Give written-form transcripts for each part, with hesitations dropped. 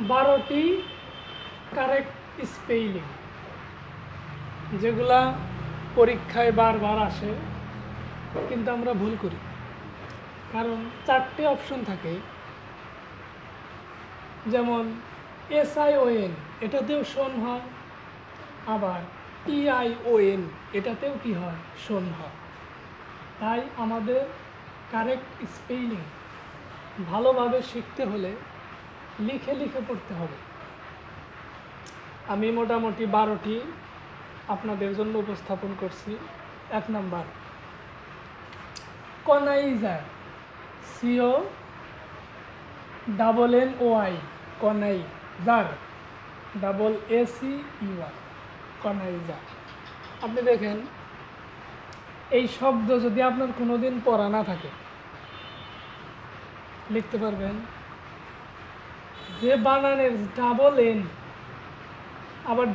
12টি correct spelling যেগুলা পরীক্ষায় বারবার আসে কিন্তু আমরা ভুল করি, কারণ 4টে অপশন থাকে। যেমন SION এটাতেও শোন হয়, আবার TION এটাতেও কি হয়, শোন হয়। তাই আমাদের কারেক্ট স্পেলিং ভালোভাবে শিখতে হলে লিখে লিখে পড়তে হবে। আমি মোটামুটি 12টি আপনাদের জন্য উপস্থাপন করছি। 1 নাম্বার কনাইজার, CONNOI, কনাইজার, ACER, কনাইজার। আপনি দেখেন এই শব্দ যদি আপনার কোনোদিন পড়া না থাকে লিখতে পারবেন যে বানানের N, আবার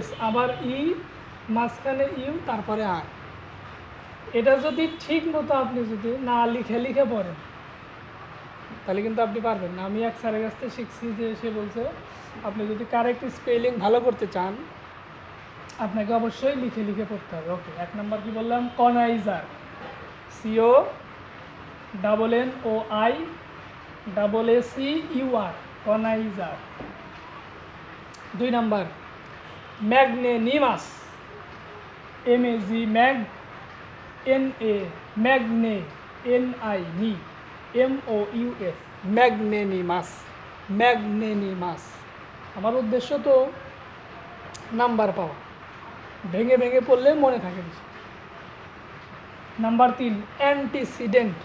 S, আবার E, মাঝখানে ইউ, তারপরে আর। এটা যদি ঠিক মতো আপনি যদি না লিখে লিখে পড়েন তাহলে কিন্তু আপনি পারবেন না। আমি এক স্যারের কাছ থেকে শিখছি যে সে বলছে আপনি যদি কারেক্ট স্পেলিং ভালো করতে চান আপনাকে অবশ্যই লিখে লিখে পড়তে হবে। ওকে, 1 নাম্বার কি বললাম, কনাইজার, CONNOI, ACER, কনাইজার। 2 number ম্যাগনেনিমাস, MAG, ম্যাগ, NA, ম্যাগনে, NI, MOUS, ম্যাগনেনিমাস, ম্যাগনেনিমাস। আমার উদ্দেশ্য তো নাম্বার পাওয়া, ভেঙে ভেঙে পড়লে মনে থাকে বেশি। Number 3 antecedent,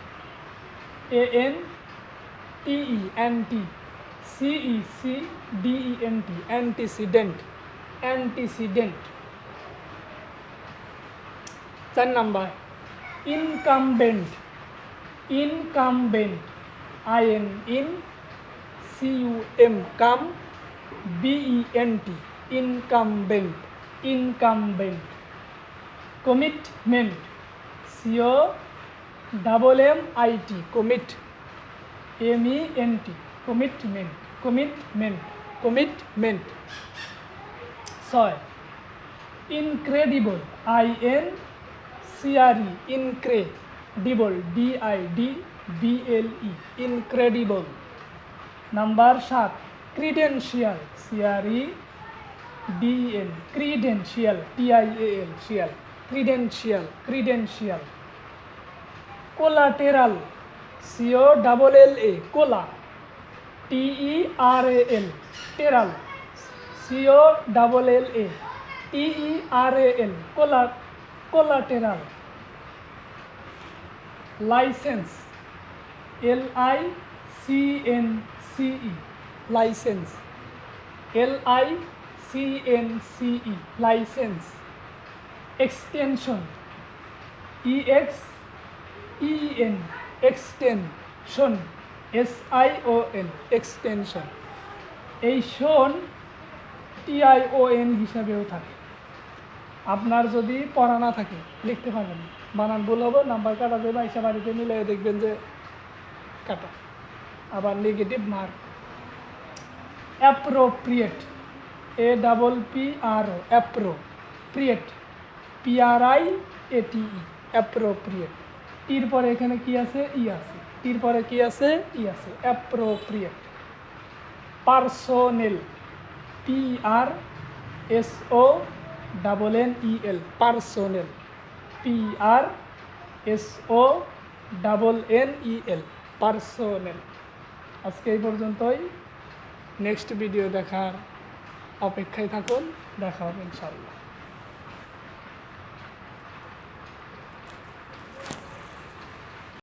ANTE, ante, CECDENT, antecedent, antecedent. 4 number incumbent, incumbent, INCUM, cum, BENT, incumbent, incumbent. Commitment, COMMIT, commit, MENT, commitment, commitment, commitment. 6 incredible, INCRE, incredible, DIDBLE, incredible. Number 7 credential, CREDEN, credential, TIAL, শিয়াল, credential, credential. Collateral, COLLA, cola, TERAL, টেরাল, COLLA, TERAL, কোলা, collateral. Licence, LICENCE, licence, LICENCE, licence. Extension, EXTEN, extension, SION, extension. এই শোন TION হিসাবেও থাকে। আপনার যদি পড়া না থাকে লিখতে পারবেন, বানান ভুল হবে, নাম্বার কাটা দেবে, এসে বাড়িতে মিলে দেখবেন যে কাটা। আবার negative mark. Appropriate, APPRO, appropriate, PRIATE, appropriate. টির পরে এখানে কি আছে, ই আছে, টির পরে কি আছে, ই আছে, appropriate. Personnel, PRSONNEL, personnel, PRSONNEL, personnel. আজকে এই পর্যন্তই। নেক্সট ভিডিও দেখার অপেক্ষায় থাকুন, দেখা হবে ইনশাআল্লাহ।